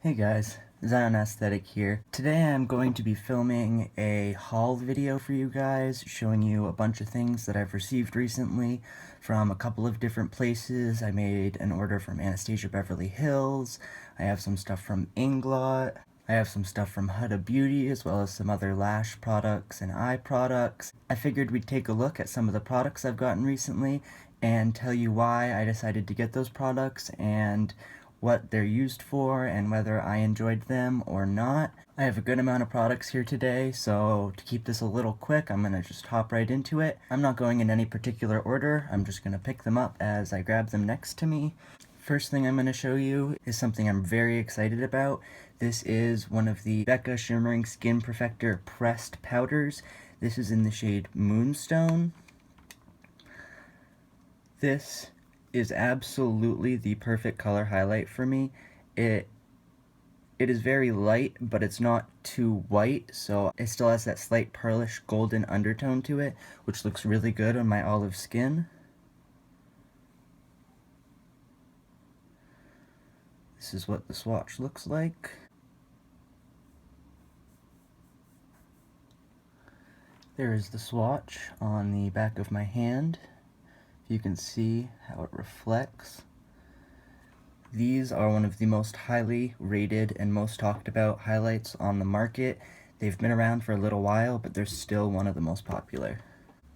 Hey guys, Zion Aesthetic here. Today I'm going to be filming a haul video for you guys, showing you a bunch of things that I've received recently from a couple of different places. I made an order from Anastasia Beverly Hills, I have some stuff from Inglot, I have some stuff from Huda Beauty, as well as some other lash products and eye products. I figured we'd take a look at some of the products I've gotten recently and tell you why I decided to get those products and what they're used for and whether I enjoyed them or not. I have a good amount of products here today, so to keep this a little quick, I'm gonna just hop right into it. I'm not going in any particular order, I'm just gonna pick them up as I grab them next to me. First thing I'm going to show you is something I'm very excited about. This is one of the Becca Shimmering Skin Perfector pressed powders. This is in the shade Moonstone. This is absolutely the perfect color highlight for me. It is very light, but it's not too white, so it still has that slight pearlish golden undertone to it, which looks really good on my olive skin. This is what the swatch looks like. There is the swatch on the back of my hand. You can see how it reflects. These are one of the most highly rated and most talked about highlights on the market. They've been around for a little while, but they're still one of the most popular.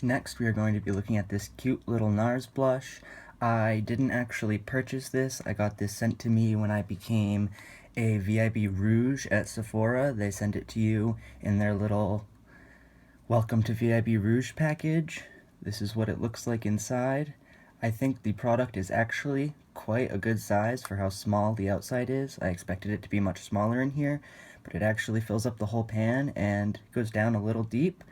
Next, we are going to be looking at this cute little Nars blush. I didn't actually purchase this. I got this sent to me when I became a VIB Rouge at Sephora. They send it to you in their little Welcome to VIB Rouge package. This is what it looks like inside. I think the product is actually quite a good size for how small the outside is. I expected it to be much smaller in here, but it actually fills up the whole pan and goes down a little deep.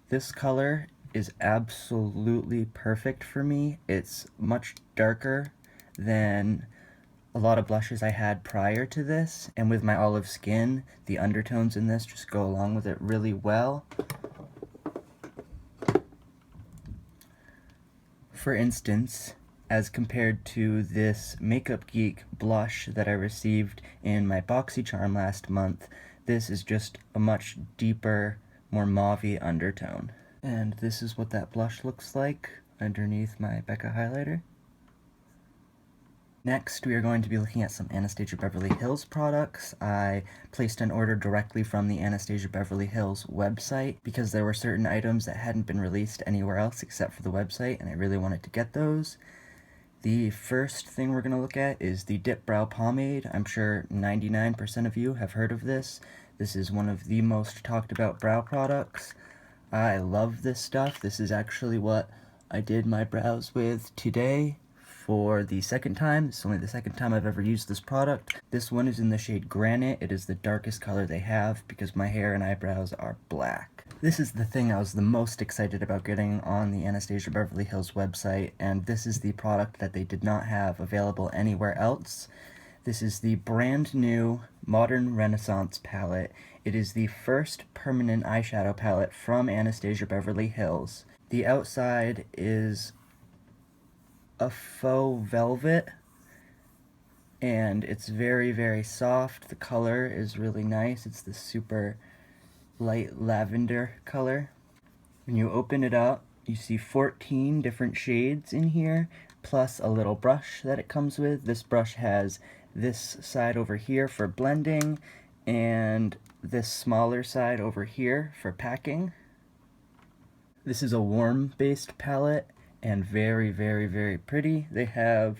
This color is absolutely perfect for me. It's much darker than a lot of blushes I had prior to this, and with my olive skin, the undertones in this just go along with it really well. For instance, as compared to this Makeup Geek blush that I received in my BoxyCharm last month, this is just a much deeper, more mauve-y undertone. And this is what that blush looks like underneath my Becca highlighter. Next, we are going to be looking at some Anastasia Beverly Hills products. I placed an order directly from the Anastasia Beverly Hills website because there were certain items that hadn't been released anywhere else except for the website, and I really wanted to get those. The first thing we're going to look at is the Dipbrow Pomade. I'm sure 99% of you have heard of this. This is one of the most talked about brow products. I love this stuff. This is actually what I did my brows with today for the second time. It's only the second time I've ever used this product. This one is in the shade Granite. It is the darkest color they have because my hair and eyebrows are black. This is the thing I was the most excited about getting on the Anastasia Beverly Hills website, and this is the product that they did not have available anywhere else. This is the brand new Modern Renaissance palette. It is the first permanent eyeshadow palette from Anastasia Beverly Hills. The outside is a faux velvet, and it's very, very soft. The color is really nice. It's this super light lavender color. When you open it up, you see 14 different shades in here, plus a little brush that it comes with. This brush has this side over here for blending, and this smaller side over here for packing. This is a warm-based palette, and very, very, very pretty. They have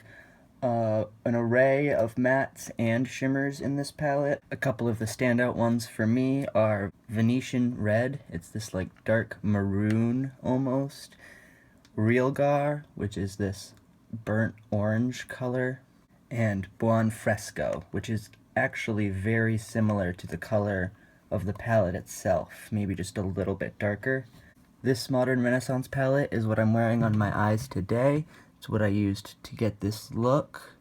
an array of mattes and shimmers in this palette. A couple of the standout ones for me are Venetian Red. It's this like dark maroon almost. Real Gar, which is this burnt orange color. And Buon Fresco, which is actually very similar to the color of the palette itself, maybe just a little bit darker. This Modern Renaissance palette is what I'm wearing on my eyes today. It's what I used to get this look.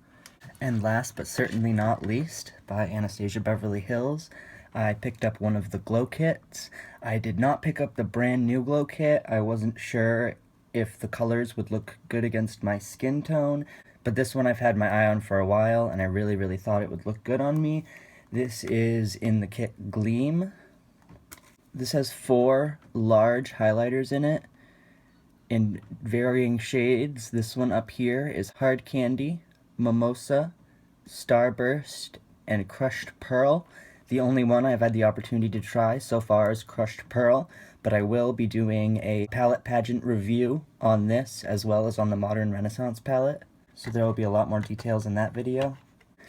And last but certainly not least, by Anastasia Beverly Hills, I picked up one of the glow kits. I did not pick up the brand new glow kit. I wasn't sure if the colors would look good against my skin tone, But this one I've had my eye on for a while, and I really thought it would look good on me. This is in the kit Gleam. This has 4 large highlighters in it in varying shades. This one up here is Hard Candy, Mimosa, Starburst, and Crushed Pearl. The only one I've had the opportunity to try so far is Crushed Pearl, but I will be doing a palette pageant review on this as well as on the Modern Renaissance palette, so there will be a lot more details in that video.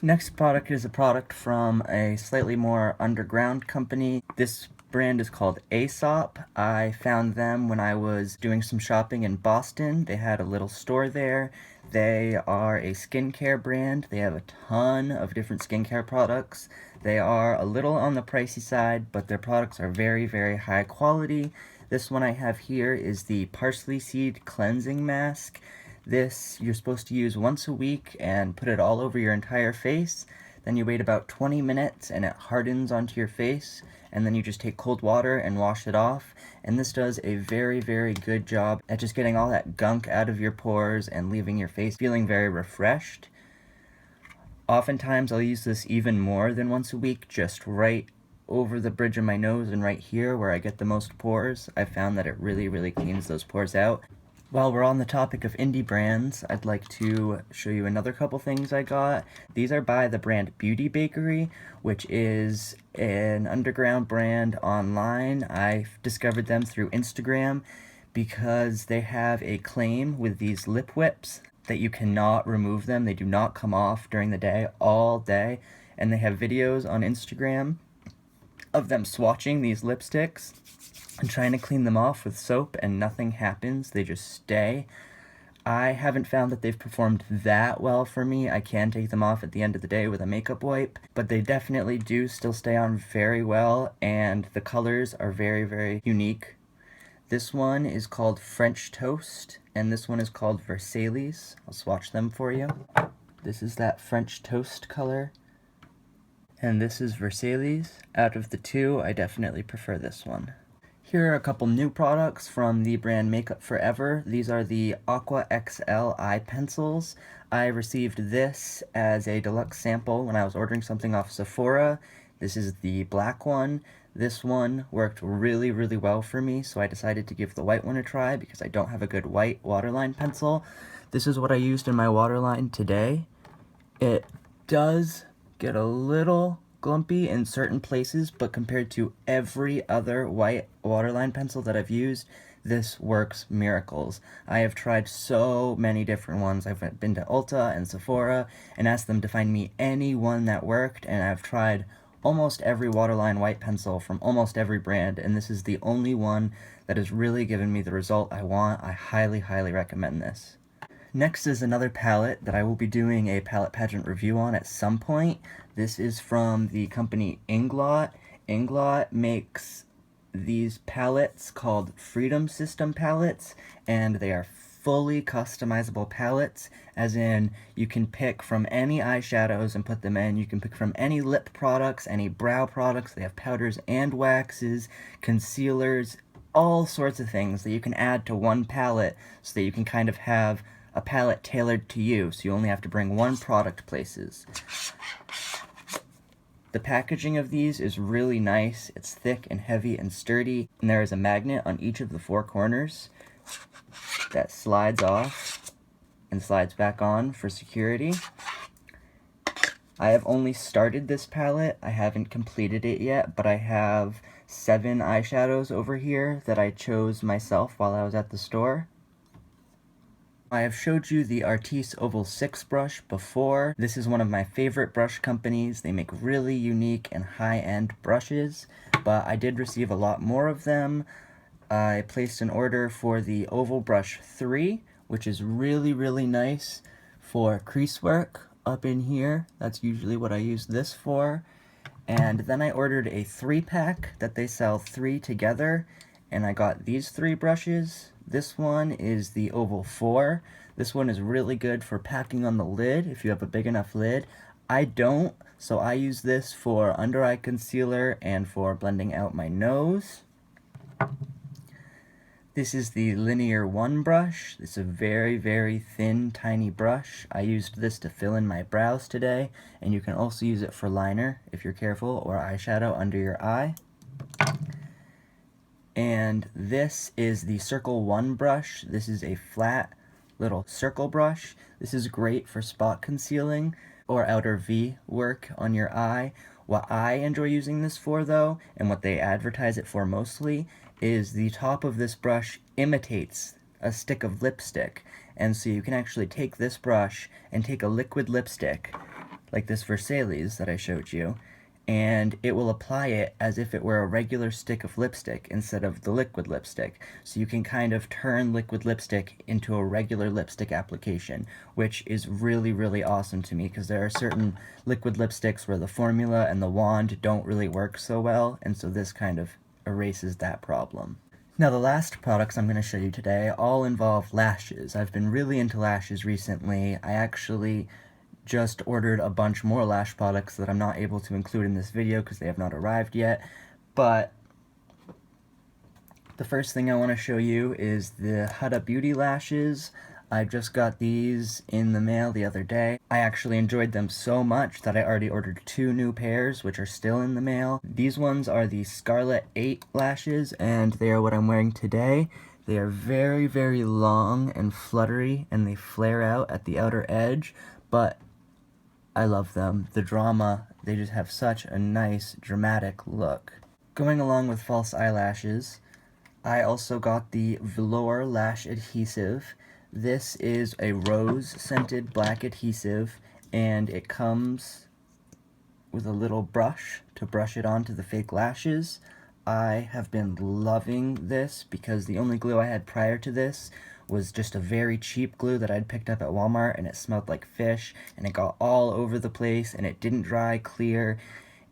Next product is a product from a slightly more underground company. This brand is called Aesop. I found them when I was doing some shopping in Boston. They had a little store there. They are a skincare brand. They have a ton of different skincare products. They are a little on the pricey side, but their products are very high quality. This one I have here is the Parsley Seed Cleansing Mask. This you're supposed to use once a week and put it all over your entire face. Then you wait about 20 minutes and it hardens onto your face, and then you just take cold water and wash it off. And this does a very good job at just getting all that gunk out of your pores and leaving your face feeling very refreshed. Oftentimes I'll use this even more than once a week, just right over the bridge of my nose and right here where I get the most pores. I found that it really cleans those pores out. While we're on the topic of indie brands, I'd like to show you another couple things I got. These are by the brand Beauty Bakerie, which is an underground brand online. I discovered them through Instagram because they have a claim with these lip whips that you cannot remove them. They do not come off during the day, all day. And they have videos on Instagram of them swatching these lipsticks and trying to clean them off with soap, and nothing happens. They just stay. I haven't found that they've performed that well for me. I can take them off at the end of the day with a makeup wipe, but they definitely do still stay on very well, and the colors are very unique. This one is called French Toast, and this one is called Versailles. I'll swatch them for you. This is that French Toast color, and this is Versailles. Out of the two, I definitely prefer this one. Here are a couple new products from the brand Makeup Forever. These are the Aqua XL eye pencils. I received this as a deluxe sample when I was ordering something off Sephora. This is the black one. This one worked really well for me, so I decided to give the white one a try because I don't have a good white waterline pencil. This is what I used in my waterline today. It does get a little glumpy in certain places, but compared to every other white waterline pencil that I've used, this works miracles. I have tried so many different ones. I've been to Ulta and Sephora and asked them to find me any one that worked, and I've tried almost every waterline white pencil from almost every brand, and this is the only one that has really given me the result I want. I highly recommend this. Next is another palette that I will be doing a palette pageant review on at some point. This is from the company Inglot. Inglot makes these palettes called Freedom System palettes, and they are fully customizable palettes, as in you can pick from any eyeshadows and put them in. You can pick from any lip products, any brow products. They have powders and waxes, concealers, all sorts of things that you can add to one palette so that you can kind of have a palette tailored to you, so you only have to bring one product places. The packaging of these is really nice. It's thick and heavy and sturdy, and there is a magnet on each of the 4 corners that slides off and slides back on for security. I have only started this palette. I haven't completed it yet, but I have 7 eyeshadows over here that I chose myself while I was at the store. I have showed you the Artis Oval 6 brush before. This is one of my favorite brush companies. They make really unique and high-end brushes, but I did receive a lot more of them. I placed an order for the Oval Brush 3, which is really nice for crease work up in here. That's usually what I use this for. And then I ordered a 3-pack that they sell 3 together, and I got these 3 brushes. This one is the Oval 4. This one is really good for packing on the lid if you have a big enough lid. I don't, so I use this for under eye concealer and for blending out my nose. This is the Linear 1 brush. It's a very, very thin, tiny brush. I used this to fill in my brows today, and you can also use it for liner, if you're careful, or eyeshadow under your eye. And this is the Circle 1 brush. This is a flat little circle brush. This is great for spot concealing or outer V work on your eye. What I enjoy using this for, though, and what they advertise it for mostly, is the top of this brush imitates a stick of lipstick. And so you can actually take this brush and take a liquid lipstick, like this Versailles that I showed you, and it will apply it as if it were a regular stick of lipstick instead of the liquid lipstick. So you can kind of turn liquid lipstick into a regular lipstick application, which is really, really awesome to me, because there are certain liquid lipsticks where the formula and the wand don't really work so well, and so this kind of erases that problem. Now, the last products I'm going to show you today all involve lashes. I've been really into lashes recently. I actually just ordered a bunch more lash products that I'm not able to include in this video because they have not arrived yet, but the first thing I want to show you is the Huda Beauty lashes. I just got these in the mail the other day. I actually enjoyed them so much that I already ordered 2 new pairs, which are still in the mail. These ones are the Scarlette 8 lashes, and they are what I'm wearing today. They are very, very long and fluttery, and they flare out at the outer edge, but I love them. The drama, they just have such a nice, dramatic look. Going along with false eyelashes, I also got the Velour Lash Adhesive. This is a rose-scented black adhesive, and it comes with a little brush to brush it onto the fake lashes. I have been loving this because the only glue I had prior to this was just a very cheap glue that I'd picked up at Walmart, and it smelled like fish, and it got all over the place, and it didn't dry clear,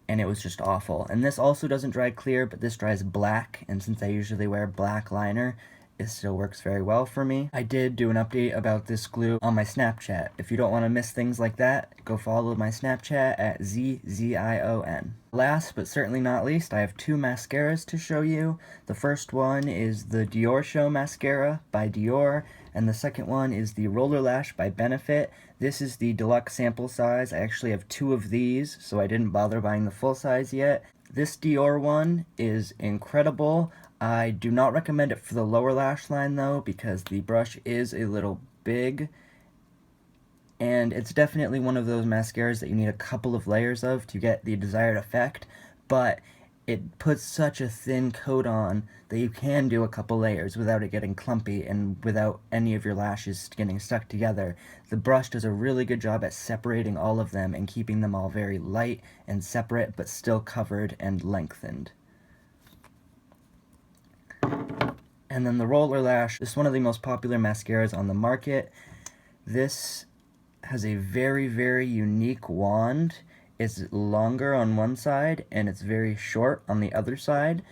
and it was just awful. And this also doesn't dry clear, but this dries black, and since I usually wear black liner, it still works very well for me. I did do an update about this glue on my Snapchat. If you don't want to miss things like that, go follow my Snapchat at ZZION. Last but certainly not least, I have 2 mascaras to show you. The first one is the Diorshow mascara by Dior, and the second one is the Roller Lash by Benefit. This is the deluxe sample size. I actually have 2 of these, so I didn't bother buying the full size yet. This Dior one is incredible. I do not recommend it for the lower lash line, though, because the brush is a little big, and it's definitely one of those mascaras that you need a couple of layers of to get the desired effect, but it puts such a thin coat on that you can do a couple layers without it getting clumpy and without any of your lashes getting stuck together. The brush does a really good job at separating all of them and keeping them all very light and separate, but still covered and lengthened. And then the Roller Lash is one of the most popular mascaras on the market. This has a very, very unique wand. It's longer on one side and it's very short on the other side.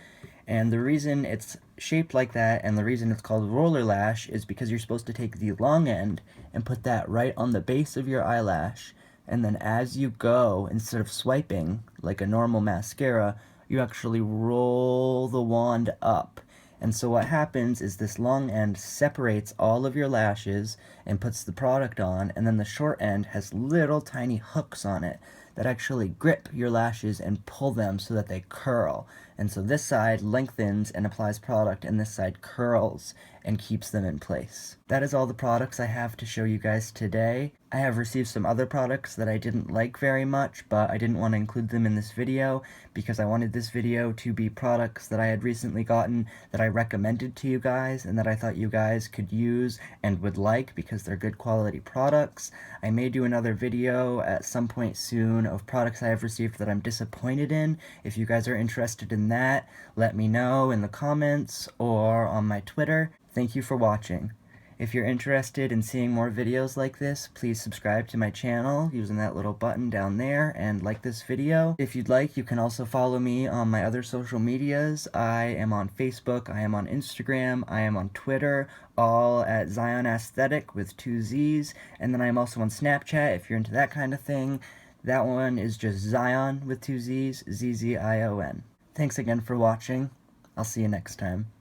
And the reason it's shaped like that and the reason it's called Roller Lash is because you're supposed to take the long end and put that right on the base of your eyelash. And then as you go, instead of swiping like a normal mascara, you actually roll the wand up. And so what happens is this long end separates all of your lashes and puts the product on, and then the short end has little tiny hooks on it that actually grip your lashes and pull them so that they curl. And so this side lengthens and applies product, and this side curls and keeps them in place. That is all the products I have to show you guys today. I have received some other products that I didn't like very much, but I didn't want to include them in this video because I wanted this video to be products that I had recently gotten that I recommended to you guys and that I thought you guys could use and would like because they're good quality products. I may do another video at some point soon of products I have received that I'm disappointed in. If you guys are interested in that, let me know in the comments or on my Twitter. Thank you for watching. If you're interested in seeing more videos like this, please subscribe to my channel using that little button down there and like this video. If you'd like, you can also follow me on my other social medias. I am on Facebook, I am on Instagram, I am on Twitter, all at Zion Aesthetic with 2 Z's, and then I'm also on Snapchat if you're into that kind of thing. That one is just Zion with 2 Z's, ZZION. Thanks again for watching. I'll see you next time.